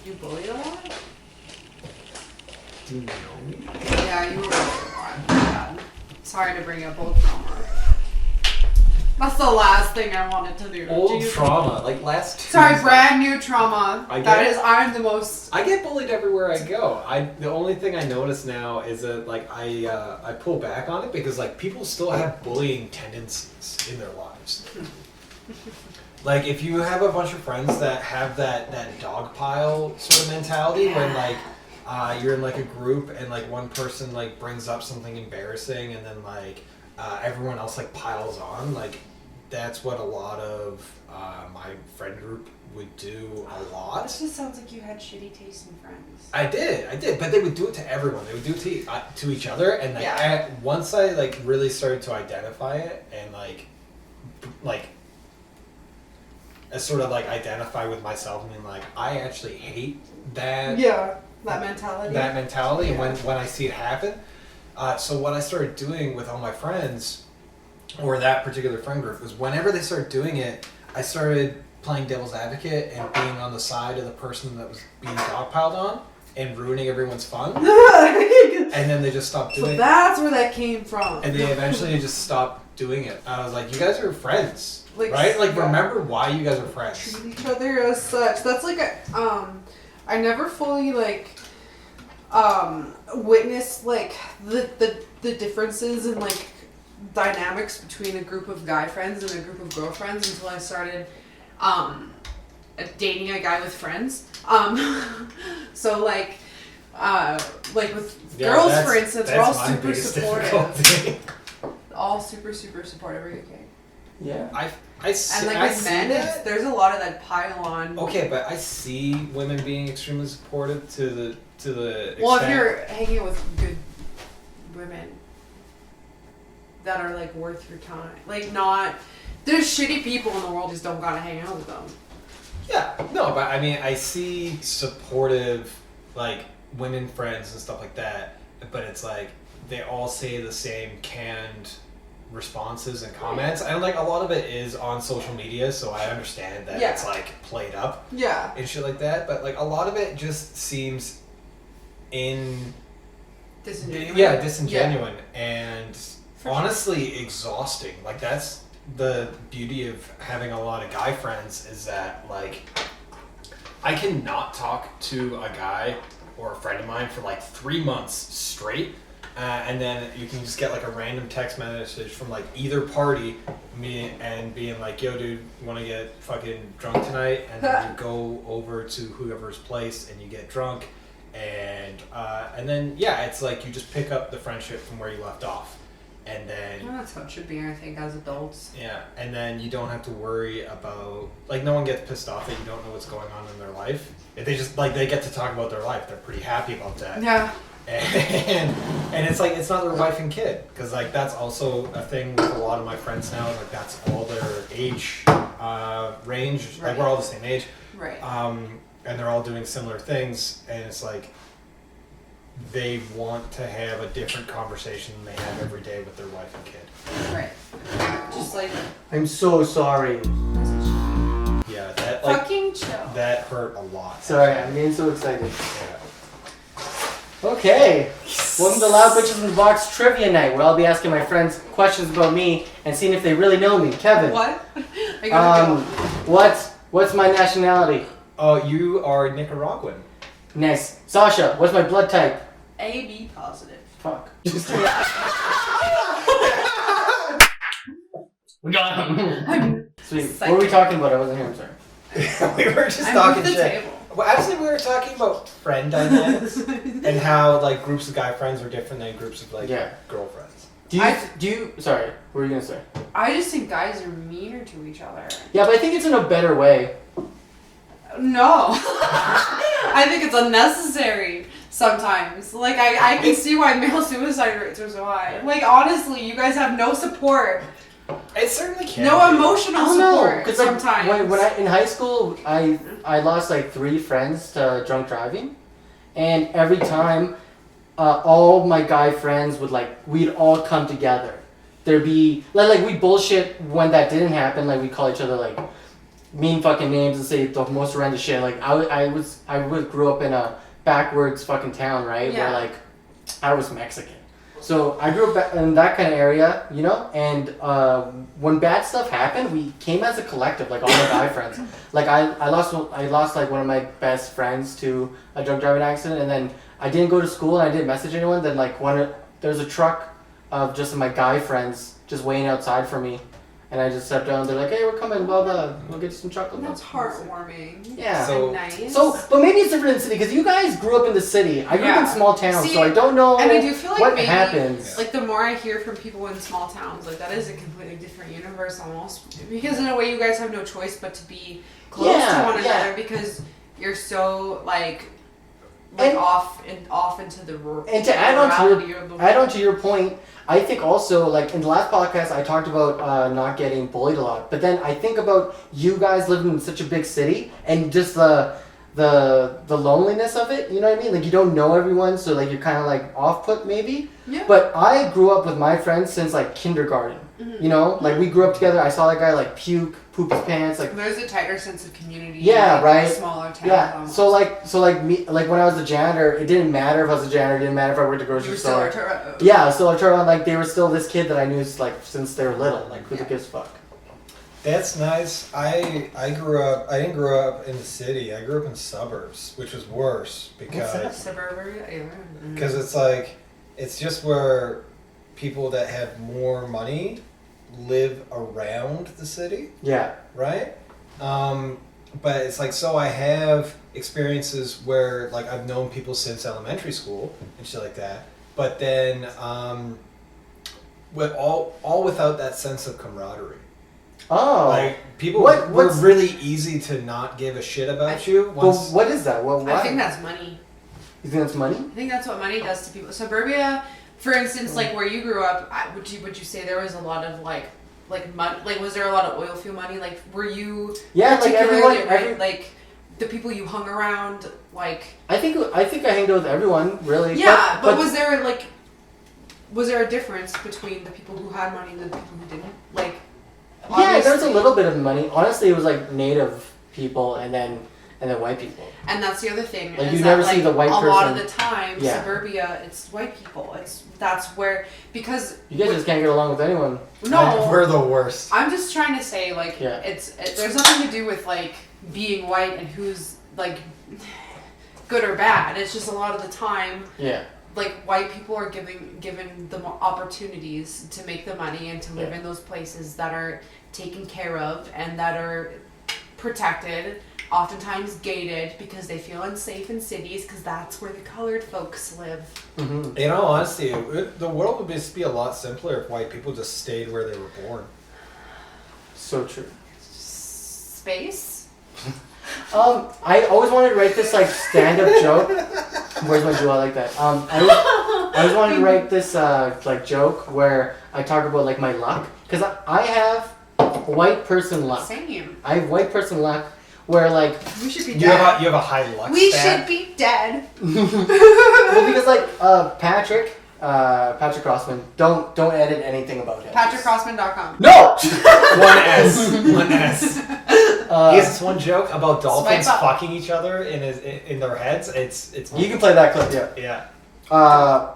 Did you bully a lot? Do you know me? Yeah, you were bullied a lot. Yeah. Sorry to bring up old trauma. That's the last thing I wanted to do. Old trauma, like last Tuesday. Sorry, brand new trauma. I'm the most... I get bullied everywhere I go. The only thing I notice now is that like I pull back on it because like people still have bullying tendencies in their lives. Like if you have a bunch of friends that have that dog pile sort of mentality when like you're in like a group and like one person like brings up something embarrassing and then like everyone else like piles on, like that's what a lot of my friend group would do a lot. This just sounds like you had shitty taste in friends. I did, but they would do it to everyone. They would do it to each other, and like once I like really started to identify it and like I sort of like identify with myself and being like I actually hate that. Yeah, that mentality. That mentality, and when I see it happen. So what I started doing with all my friends, or that particular friend group, was whenever they started doing it, I started playing devil's advocate and being on the side of the person that was being dogpiled on and ruining everyone's fun. And then they just stopped doing it. So that's where that came from. And they eventually just stopped doing it. I was like, you guys are friends, like, right? Like, remember why you guys are friends. Treat each other as such. That's like I never fully like witnessed like the differences in like dynamics between a group of guy friends and a group of girlfriends until I started dating a guy with friends. So like with girls, for instance, we're all super supportive. All super supportive. Are you okay? Yeah. And like with men, there's a lot of that pile on. Okay, but I see women being extremely supportive to the extent. Well, if you're hanging with good women that are like worth your time, like not there's shitty people in the world, just don't gotta hang out with them. Yeah, no, but I mean, I see supportive like women friends and stuff like that, but it's like they all say the same canned responses and comments, and like a lot of it is on social media, so I understand that it's like played up and shit like that, but like a lot of it just seems disingenuine and honestly exhausting. Like that's the beauty of having a lot of guy friends, is that like I can not talk to a guy or a friend of mine for like 3 months straight. And then you can just get like a random text message from like either party, me and being like, yo dude, you want to get fucking drunk tonight? And then you go over to whoever's place and you get drunk, and then it's like you just pick up the friendship from where you left off. And then that's how it should be, I think, as adults. Yeah, and then you don't have to worry about, like, no one gets pissed off that you don't know what's going on in their life. If they just, like, they get to talk about their life, they're pretty happy about that. Yeah. And it's like, it's not their wife and kid, because like that's also a thing with a lot of my friends now. Like that's all their age range. Like we're all the same age, right? And they're all doing similar things, and it's like they want to have a different conversation than they have every day with their wife and kid. Right. Just like I'm so sorry. Yeah, that like fucking chill. That hurt a lot. Sorry, I'm getting so excited. Yeah. Okay, welcome to Loud Bitches in the Box Trivia Night, where I'll be asking my friends questions about me and seeing if they really know me. Kevin. What? I gotta go. What's my nationality? Oh, you are Nicaraguan. Nice. Sausha, what's my blood type? AB positive. Fuck. We got him. Sweet. What were we talking about? I wasn't here, I'm sorry. We were just talking shit. Table. Well, actually, we were talking about friend dynamics and how like groups of guy friends are different than groups of like girlfriends. Do you? Sorry, what were you gonna say? I just think guys are meaner to each other. Yeah, but I think it's in a better way. No, I think it's unnecessary sometimes. Like I can see why male suicide rates are so high. Like honestly, you guys have no support. It certainly can. No emotional support. Because sometimes. Like, when I in high school, I lost like 3 friends to drunk driving, and every time, all my guy friends we'd all come together. There'd be like we bullshit when that didn't happen. Like we call each other like mean fucking names and say the most horrendous shit. Like I grew up in a backwards fucking town, right? Yeah. Where like I was Mexican. So I grew up in that kind of area, you know, and when bad stuff happened, we came as a collective, like all my guy friends. Like I lost like one of my best friends to a drunk driving accident, and then I didn't go to school and I didn't message anyone. Then like there was a truck of just my guy friends just waiting outside for me, and I just stepped down. They're like, "Hey, we're coming, blah blah. We'll get you some chocolate." That's heartwarming. Yeah. So- nice. So, but maybe it's different in the city because you guys grew up in the city. I grew up in Yeah. small towns, See, so I don't know and I do feel like what maybe, happens. like the more I hear from people in small towns, like that is a completely different universe almost. Because in a way, you guys have no choice but to be close Yeah, to one yeah. another because you're so like And- off into the And to add on rurality of the to your point, I think also like in the last podcast I talked about not getting bullied a lot, but then I think about you guys living in such a big city and just the loneliness of it. You know what I mean? Like you don't know everyone, so like you're kind of like off put maybe. Yeah. But I grew up with my friends since like kindergarten. You know, like we grew up together. I saw that guy like poop his pants, like. There's a tighter sense of community. Yeah, in, like, right. Smaller towns. Yeah, almost. so like me, like when I was a janitor, it didn't matter if I was a janitor, it didn't matter if I worked at the You grocery were still store. Arturo. Yeah, so Arturo, and like they were still this kid that I knew like since they were little. Like who the gives a fuck? That's nice. I didn't grow up in the city. I grew up in suburbs, which was worse because Suburbia. it's like it's just where people that have more money live around the city, Yeah. right? But it's like, so I have experiences where like I've known people since elementary school and shit like that, but then with all without that sense of camaraderie. Oh. Like people What- were what's- really easy to not give a shit about you. Well, Once, what is that? Well, why? I think that's money. You think that's money? I think that's what money does to people. Suburbia, for instance, like where you grew up, would you say there was a lot of like money? Like, was there a lot of oil field money? Like, were you Yeah, like particularly everyone. like the people you hung around? Like, I think I hanged out with everyone really. yeah, but was there a difference between the people who had money and the people who didn't? Like, Yeah, there was a obviously- little bit of money. Honestly, it was like native people and then white people. And that's the other thing. Like, is you that, never see the white A lot of person- the time, Yeah. suburbia, it's white people. That's where because You guys just can't get along with anyone. no, we're the worst. I'm just trying to say, like, Yeah. there's nothing to do with, like, being white and who's, like, good or bad. It's just a lot of the time, Yeah. like, white people are given the opportunities to make the money and to live Yeah. in those places that are taken care of and that are protected, oftentimes gated, because they feel unsafe in cities because that's where the colored folks live. Mm-hmm. In all honesty, the world would just be a lot simpler if white people just stayed where they were born. So true. Space? I always wanted to write this like stand-up joke. Where's my jewel? I like that. I always wanted to write this like joke where I talk about like my luck because I have white person luck. Same. I have white person luck where like We should be You dead. have a high luck We stat. should be dead. well because like Patrick Crossman don't edit anything about him. PatrickCrossman.com. No. One S. He has this one joke about dolphins Swipe up. fucking each other in their heads. It's You can play that clip, yeah. yeah.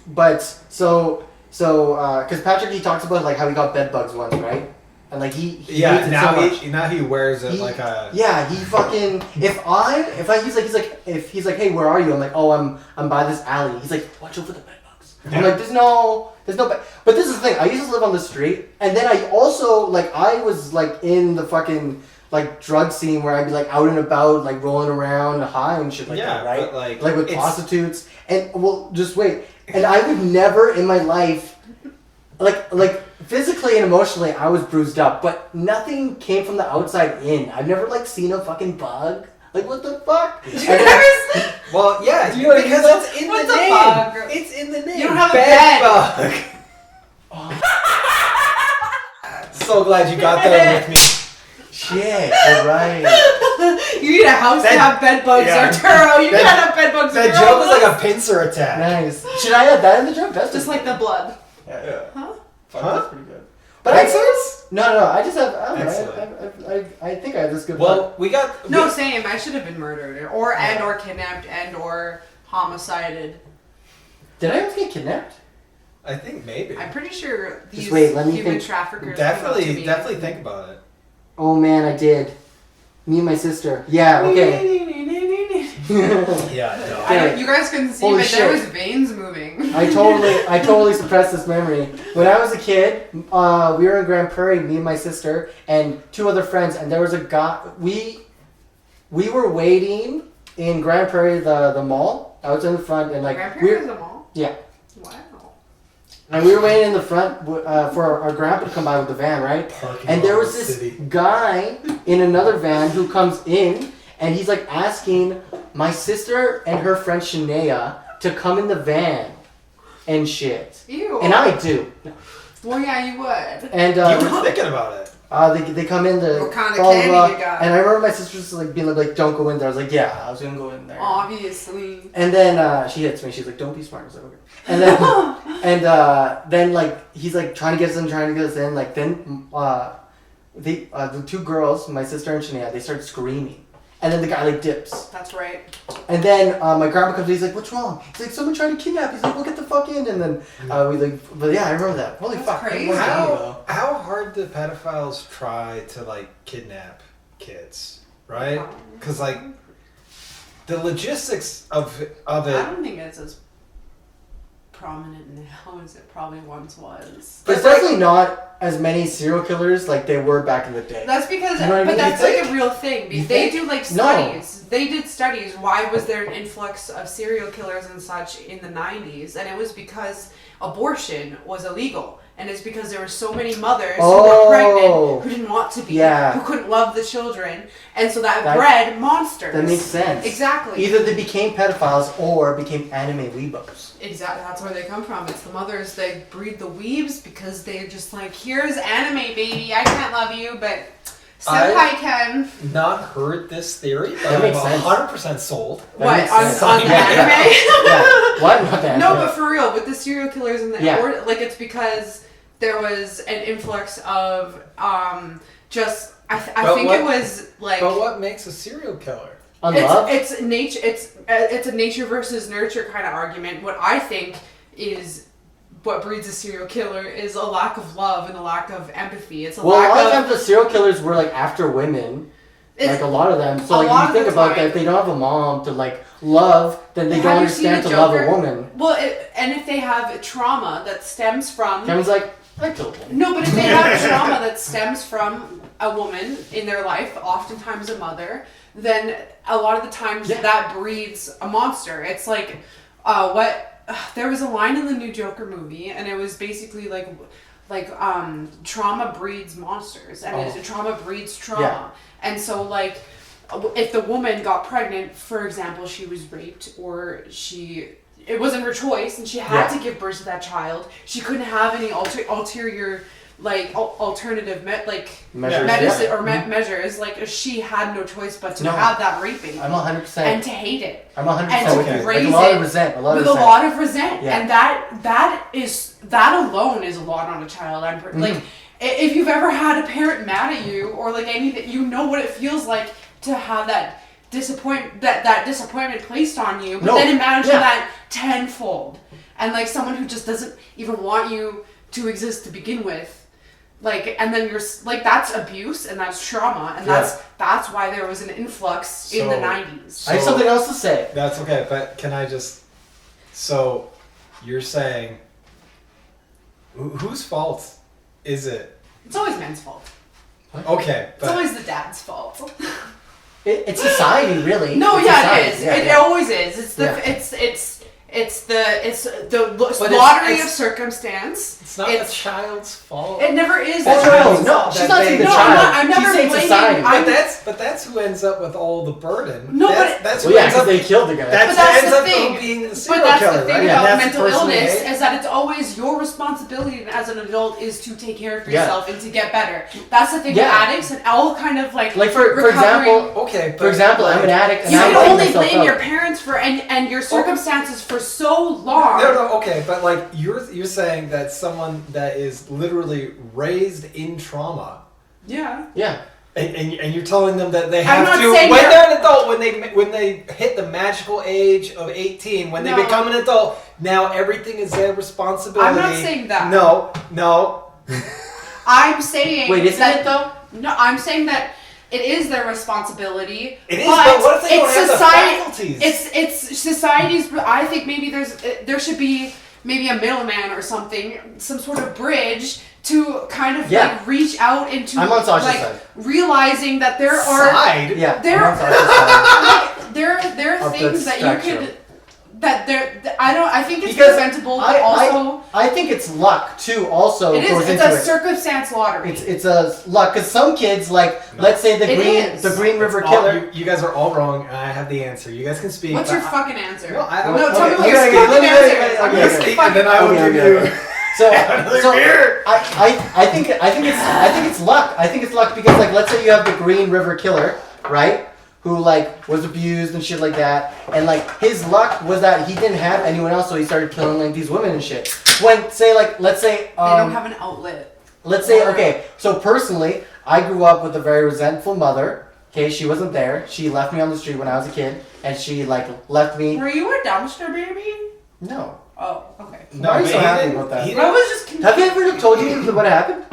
But so because Patrick he talks about like how he got bed bugs once, right? And like he hates it so much. now he wears it He- like a Yeah, he fucking he's like, hey, where are you? I'm like, oh, I'm by this alley. He's like, watch out for the bed bugs. I'm Yeah. like, there's no bed. But this is the thing. I used to live on the street, and then I also like I was like in the fucking like drug scene where I'd be like out and about, like rolling around high and shit like that, right? but, like Like with it's- prostitutes, and well, just wait. And I would never in my life, like physically and emotionally, I was bruised up, but nothing came from the outside in. I've never like seen a fucking bug. Like what the fuck? Well, yeah, Do you know what I mean, because though? it's in What's the a name. bug? It's in the name. You don't have a bed bug. So glad you got there with me. Shit, you're right. You need a house to That- have bed bugs, yeah. Arturo. You That- can't have bed bugs. That in your joke own was like house. a pincer attack. Nice. Should I add that in the joke? That's Just like the blood. yeah. Huh? Fuck, Huh? that's pretty good. But Pixar's? No. I just have. I don't Excellent. know. I think I have this good. Well, we got No, same. I should have been murdered, or kidnapped, or homicided. Did I almost get kidnapped? I think maybe. I'm pretty sure these Just wait, let me human think. traffickers. came up to Definitely, me. definitely think about it. Oh man, I did. Me and my sister. Yeah. Okay. Yeah, no. I don't, you guys couldn't see, Holy but there shit. was veins moving. I totally suppressed this memory. When I was a kid, we were in Grand Prairie, me and my sister, and 2 other friends, and there was a guy. We were waiting in Grand Prairie, the mall. I was in the front, and like Grand Prairie is a mall? Yeah. Wow. And we were waiting in the front for our grandpa to come by with the van, right? Parking And there lot was in the this city. guy in another van who comes in, and he's like asking my sister and her friend Shania to come in the van and shit. Ew. And I do. Well, yeah, you would. And You were thinking about it. they come in the What kind of blah, blah, candy blah. you got? And I remember my sister just like being like, don't go in there. I was like, yeah, I was gonna go in there. Obviously. And then she hits me. She's like, don't be smart. I was like, okay. And then then like he's like trying to get us in. Like then the 2 girls, my sister and Shania, they start screaming. And then the guy like dips. That's right. And then my grandpa comes in, he's like, what's wrong? He's like, someone tried to kidnap. He's like, well, get the fuck in. And then we like, but yeah, I remember that. Holy That's fuck. crazy. What was that? How hard do pedophiles try to like kidnap kids, right? Because like the logistics of it. I don't think it's as prominent now as it probably once was. There's definitely not as many serial killers like they were back in the day. That's because, You know what I but mean? that's You like think? a real thing. You They think? do like No. studies. They did studies. Why was there an influx of serial killers and such in the 90s? And it was because abortion was illegal. And it's because there were so many mothers who were pregnant, who didn't want to be, Yeah. who couldn't love the children. And so that That- bred monsters. That makes sense. Exactly. Either they became pedophiles or became anime weebos. Exactly, that's where they come from. It's the mothers, they breed the weebs because they're just like, here's anime, baby. I can't love you, but senpai can. Not heard this theory, but That I'm makes sense. 100% sold. That What, makes on sense. the Yeah. anime? Yeah. What? Not that. No, but for real, with the serial killers and the Yeah. like, it's because there was an influx of just, I But think what- it was like... But what makes a serial killer? Unloved? It's nature. It's a nature versus nurture kind of argument. What I think is what breeds a serial killer is a lack of love and a lack of empathy. It's a Well, a lot of lack times of. the serial killers were like after women. It's- Like a lot of them. So a like lot you of think the about time- that, if they don't have a mom to like love, then they Have don't you seen understand to the love a Joker? woman. Well, and if they have trauma that stems from. Kevin's like, I killed one. No, but if they have trauma that stems from a woman in their life, oftentimes a mother, then a lot of the times Yeah. that breeds a monster. It's like, there was a line in the new Joker movie, and it was basically trauma breeds monsters, and trauma breeds trauma. Yeah. And so, like, if the woman got pregnant, for example, she was raped, or it wasn't her choice, and she had Yeah. to give birth to that child. She couldn't have any ulterior, like, alternative Measures. medicine yeah. or measures. Like, she had no choice but to No. have that rape baby I'm 100%. and to hate it I'm 100% and to with you. Like raise a lot it of resent. A lot with of a resent. lot of resent, Yeah. and that alone is a lot on a child. Like, if you've ever had a parent mad at you or like anything, you know what it feels like to have that disappointment placed on you. But No. then imagine Yeah. that tenfold, and like someone who just doesn't even want you to exist to begin with. Like, and then you're like, that's abuse and that's trauma, and that's why there was an influx in the 90s. I have something else to say. That's okay, but can I just... So, you're saying... Whose fault is it? It's always men's fault. Okay, It's but... always the dad's fault. It's society, really. No, It's yeah, society. it is. Yeah, It yeah. always is. It's the Yeah. it's the But lottery it's- of circumstance. It's not the child's fault. It never is. Well, the child's no, fault. she's not saying the No, child. I'm She's never saying blaming. society. But that's who ends up with all the burden. No, that's Well, who yeah, ends because up... they killed the guy. That's But who that's ends the up thing. being the But serial that's killer, the thing right? about And that's mental the person they illness hate. is that it's always your responsibility as an adult is to take care of Yeah. yourself and to get better. That's the thing Yeah. with addicts and all kind of like Like for recovering- example, Okay, but... for example, I'm an addict and You I can blame only myself blame out. your parents and your circumstances for so long. No, okay, but like you're saying that someone that is literally raised in trauma. Yeah. Yeah. And you're telling them that they I'm have not to saying when that- they're an adult, when they hit the magical age of 18, when they No. become an adult, now everything is their responsibility. I'm not saying that. No. I'm saying. Wait, isn't that, it though? No, I'm saying that it is their responsibility. It is, but what if they don't have the faculties? It's society's. I think maybe there should be maybe a middleman or something, some sort of bridge to kind of like reach out into I'm on Sasha's like side. realizing that there are Side? Yeah. there I'm on Sasha's side. like, there are Of the things that you spectrum. could that there I think it's Because preventable, but also I think it's luck too. Also, it goes is. It's into a it. circumstance lottery. It's a luck because some kids like let's say It the is. Green River All- Killer. you guys are all wrong, and I have the answer. You guys can speak. What's but your fucking answer? No, I- no, okay, tell me what okay, your okay, fucking let me- answer okay, is. I'm okay, gonna okay. speak and then I will Okay, give okay, you. So Weird. I think it's luck. I think it's luck because like let's say you have the Green River Killer, right? Who like was abused and shit like that, and like his luck was that he didn't have anyone else, so he started killing like these women and shit. When say like let's say They don't have an outlet. let's say okay, so personally, I grew up with a very resentful mother. Okay, she wasn't there. She left me on the street when I was a kid, and she like left me. Were you a dumpster baby? No. Oh, okay. Why are you but so he happy didn't- about that? he I was just confused. Have you ever told you what happened?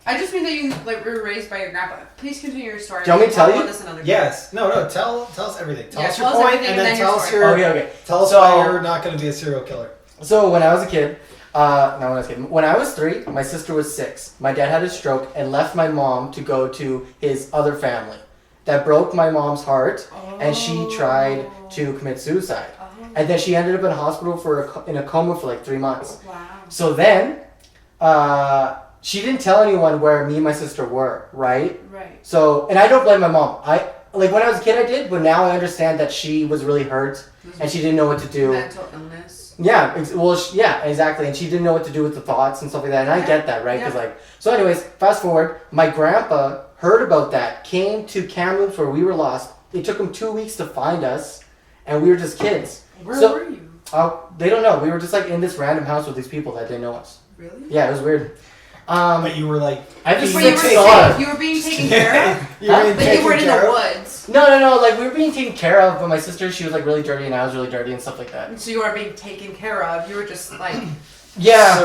I just mean that you like were raised by your grandpa. Please continue your story. Do you want me to tell Talk you? about this another Yes. No. Tell us everything. Tell Yeah, us tell your us point, everything and then and then your tell us story. your. Okay, okay. Tell us So- why you're not going to be a serial killer. So when I was a kid, no, when I was a kid, when I was 3, my sister was 6. My dad had a stroke and left my mom to go to his other family. That broke my mom's heart, and she tried to commit suicide. And then she ended up in a hospital in a coma for like 3 months. Wow. So then, she didn't tell anyone where me and my sister were, right? Right. So, and I don't blame my mom. Like when I was a kid, I did, but now I understand that she was really hurt and she didn't know what to do. Mental illness. Yeah, yeah, exactly. And she didn't know what to do with the thoughts and stuff like that. And I get that, right? Because so anyways, fast forward, my grandpa heard about that, came to Kamloops where we were lost. It took him 2 weeks to find us, and we were just kids. Where So- were you? They don't know. We were just like in this random house with these people that didn't know us. Really? Yeah, it was weird. But you were like. I just Wait, you were being taken care of? You were being Like you taken weren't in care the of? woods. No. Like we were being taken care of, but my sister, she was like really dirty, and I was really dirty and stuff like that. So you weren't being taken care of. You were just like Yeah.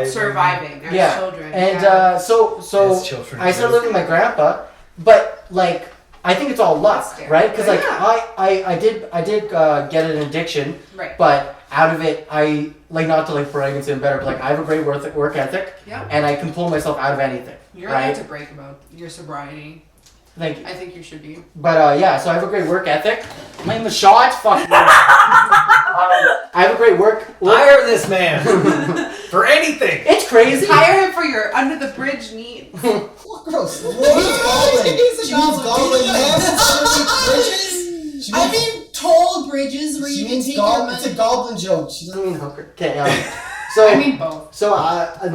surviving as Yeah. children. And yeah. so As children I started do. living with my grandpa, but like I think it's all luck, That's scary. right? Because like Yeah. I did get an addiction, Right. but out of it I like not to like brag and say I'm better, but like I have a great work ethic, Yeah. and I can pull myself out of anything. You're right? allowed to brag about your sobriety. Thank you. I think you should be. But yeah, so I have a great work ethic. Am I in the shot? Fuck. I have a great work. Hire this man for anything. It's crazy. Hire him for your under the bridge needs. Gross. She means goblin. I mean, tall bridges where She you can means take your goblin. It's a money. goblin joke. She I doesn't. mean hooker. Okay. So I mean both. So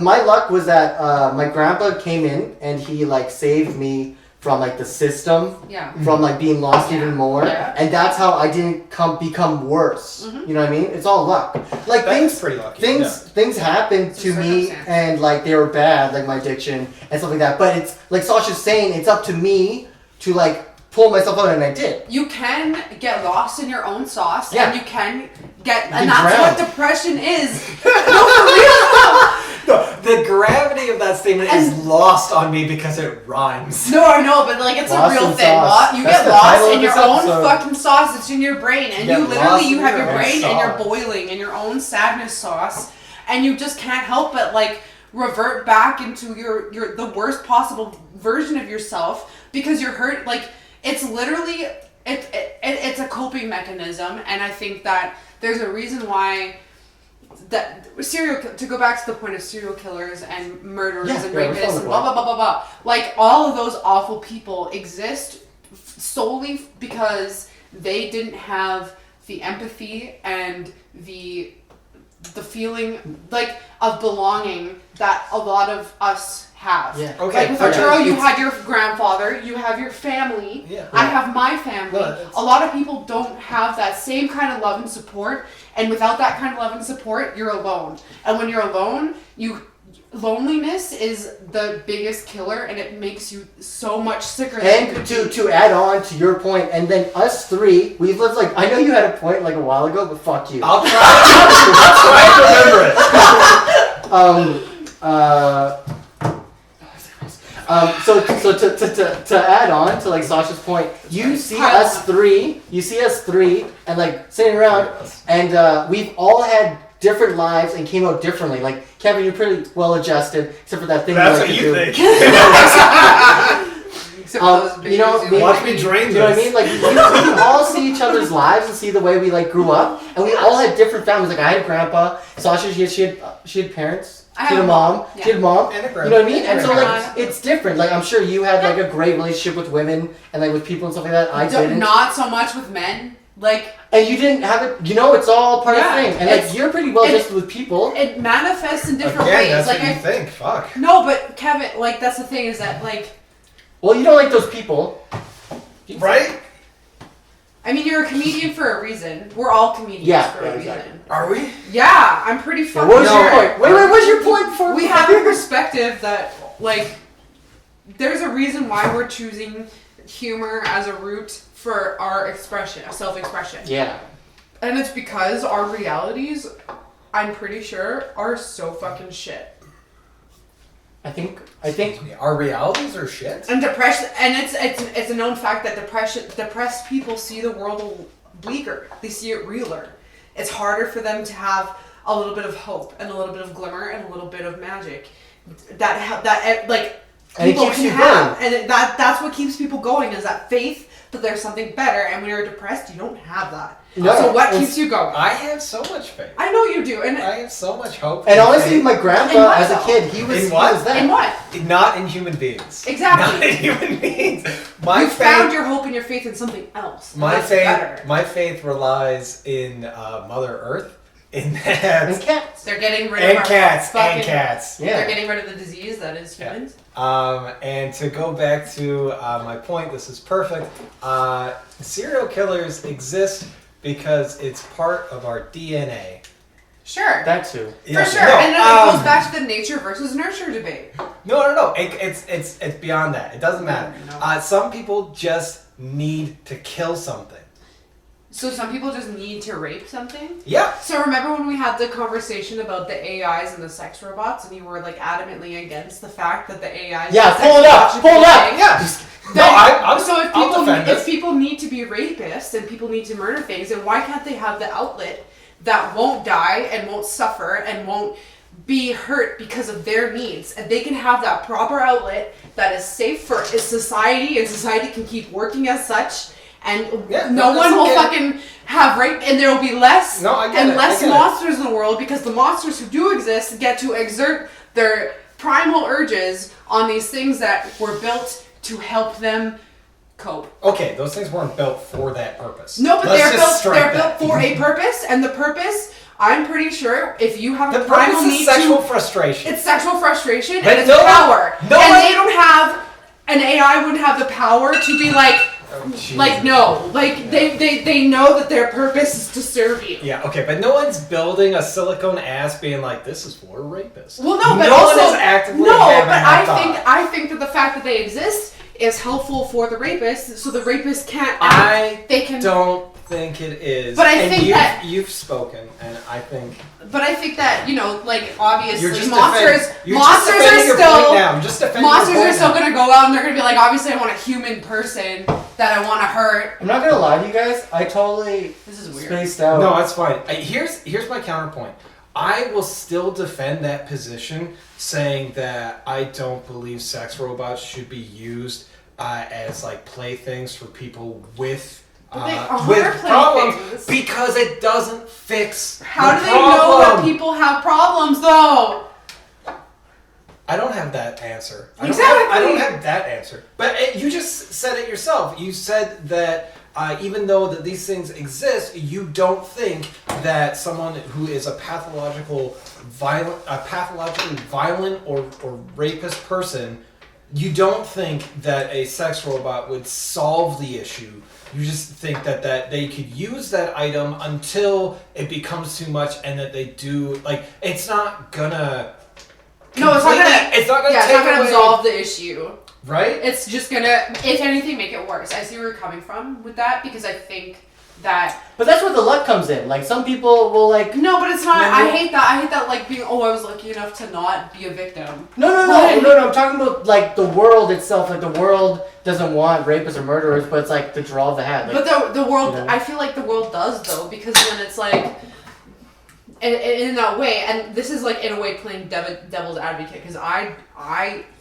my luck was that my grandpa came in and he like saved me from like the system, Yeah. from like being lost Yeah. even more, Yeah. and that's how I didn't become worse. Mhm. You know what I mean? It's all luck. Like That's pretty lucky. things happened It's a to me circumstance. and like they were bad, like my addiction and stuff like that. But it's like Sasha's saying, it's up to me to like pull myself out, and I did. You can get lost in your own sauce, Yeah. and you can get, can and that's drown. what depression is. No, for real. The gravity of that statement is lost on me because it rhymes. No, I know, but like it's Lost a real in thing. sauce. You That's get the lost title in of your this own episode. fucking sauce. It's in your brain, and You you get literally lost you in have your your own brain and you're sauce. boiling in your own sadness sauce, and you just can't help but like revert back into your the worst possible version of yourself because you're hurt. Like it's literally it's a coping mechanism, and I think that there's a reason why. That to go back to the point of serial killers and murderers and we're rapists on the and blah blah blah blah blah. Like all of those awful people exist solely because they didn't have the empathy and the the feeling like of belonging that a lot of us have. Yeah. Okay. Like with fair Arturo, enough. you had your grandfather, you have your family. Yeah. I have my family. No, it's- a lot of people don't have that same kind of love and support, and without that kind of love and support, you're alone. And when you're alone, loneliness is the biggest killer, and it makes you so much sicker than you And could to add on to your point, and then us three, we've lived like, I know you had a point like a while ago, but fuck you. I'll try to remember it. So to add on to like Sasha's point, you see us three, and like sitting around, and we've all had different lives and came out differently. Like Kevin, you're pretty well adjusted, except for that thing That's you like what to you do. think. Except for those You know, videos Watch me drain You know what I this. mean? Like we can all see each other's lives and see the way we like grew up, and we all had different families. Like I had grandpa, Sasha, she had parents. I She had have a mom. yeah. She had a mom. And a You know what I mean? And so grandma. like it's different. Like I'm sure you had like a great relationship with women and like with people and stuff like that. I didn't. Not so much with men. Like And you didn't have it. You know, it's all part of the Yeah, thing. And it's- like you're pretty well it- adjusted with people. it manifests in different Again, ways. that's Like what you think. Fuck. no, but Kevin, like that's the thing is that like Well, you don't like those people. Right? I mean you're a comedian for a reason. We're all comedians Yeah, for yeah, a reason. exactly. Are we? Yeah, I'm pretty Yeah, fucking what was sure. your point? Wait, what's your point before We have a perspective that like there's a reason why we're choosing humor as a route for our expression, self-expression. Yeah. And it's because our realities, I'm pretty sure, are so fucking shit. I think. Our realities are shit. And depression, and it's a known fact that depressed people see the world bleaker. They see it realer. It's harder for them to have a little bit of hope and a little bit of glimmer and a little bit of magic. That like And it people keeps can you have, going. and that's what keeps people going is that faith that there's something better. And when you're depressed, you don't have that. No, so what it's- keeps you going? I have so much faith. I know you do, and I have so much hope. And honestly, faith. my In grandpa what, as a though? kid, he was In what? He was that. in what? Not in human beings. Exactly. Not in human beings. My You faith. found your hope and your faith in something else. and My that's faith. better. My faith relies in Mother Earth. In And that. cats. They're getting rid And of our cats. fucking, And cats. Yeah. They're getting rid of the disease that is Yeah. humans. And to go back to my point, this is perfect. Serial killers exist because it's part of our DNA. Sure. That too. For sure. And it goes back to the nature versus nurture debate. No. It's beyond that. It doesn't matter. No. Some people just need to kill something. So some people just need to rape something? Yeah. So remember when we had the conversation about the AIs and the sex robots and you were like adamantly against the fact that the AIs Yeah, and sex pull it up, robots should pull be it up. thing? Yeah. No, Then- I'm so if I'll people defend if this. people need to be rapists and people need to murder things, then why can't they have the outlet that won't die and won't suffer and won't be hurt because of their needs? And they can have that proper outlet that is safe for society, and society can keep working as such. And Yeah, no no, one that's will okay. fucking have rape, and there will be less No, I get and it, less I get it. monsters in the world because the monsters who do exist get to exert their primal urges on these things that were built to help them cope. Okay, those things weren't built for that purpose. No, but Let's they're just built. strike They're that. built for a purpose, and the purpose, I'm pretty sure, if you have The a primal purpose is need sexual to, frustration. it's sexual frustration But and it's no one- power. no and one- they don't have. An AI wouldn't have the power to be like, Jesus. no, like they know that their purpose is to serve you. Yeah, okay, but no one's building a silicone ass being like, this is for rapists. Well, no, but no also one is actively no, having but that thought. I think that the fact that they exist is helpful for the rapist, so the rapist can't. I they can. don't think it is. But I and think you've spoken, and I think But I think that like obviously you're just monsters you're monsters just defending are your still point now. I'm just defending monsters your are point still now. gonna go out and they're gonna be like, obviously I want a human person that I want to hurt. I'm not gonna lie to you guys. I totally This is weird. spaced out. No, that's fine. Here's my counterpoint. I will still defend that position, saying that I don't believe sex robots should be used as like playthings for people with But they are with problems playthings. because it doesn't fix How the do they know that problem. people have problems though? I don't have that answer. I Exactly. don't have that answer. But you just said it yourself. You said that even though that these things exist, you don't think that someone who is a pathologically violent or rapist person, you don't think that a sex robot would solve the issue. You just think that they could use that item until it becomes too much, and that they do it's not gonna. No, it's not gonna. It's not gonna. Yeah, take it's not gonna away, resolve the issue. Right? It's just gonna, if anything, make it worse. I see where you're coming from with that, because I think that. But that's where the luck comes in. Like, some people will No, but it's not. No, I no. hate that. I hate that. Like being. Oh, I was lucky enough to not be a victim. No. I'm talking about like the world itself. Like, the world doesn't want rapists or murderers, but it's like the draw of the hat. Like, But the world, you know? I feel like the world does though, because then it's like. In that way, and this is like in a way playing devil's advocate, because I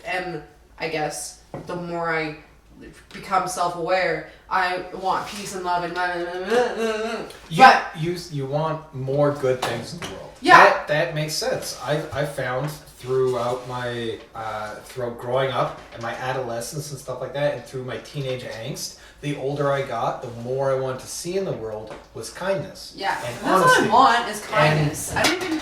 am, I guess, the more I become self-aware, I want peace and love and You want more good things in the world. Yeah. That makes sense. I found throughout my throughout growing up and my adolescence and stuff like that, and through my teenage angst, the older I got, the more I wanted to see in the world was kindness. Yeah, and that's honesty. what I want is kindness. I don't even.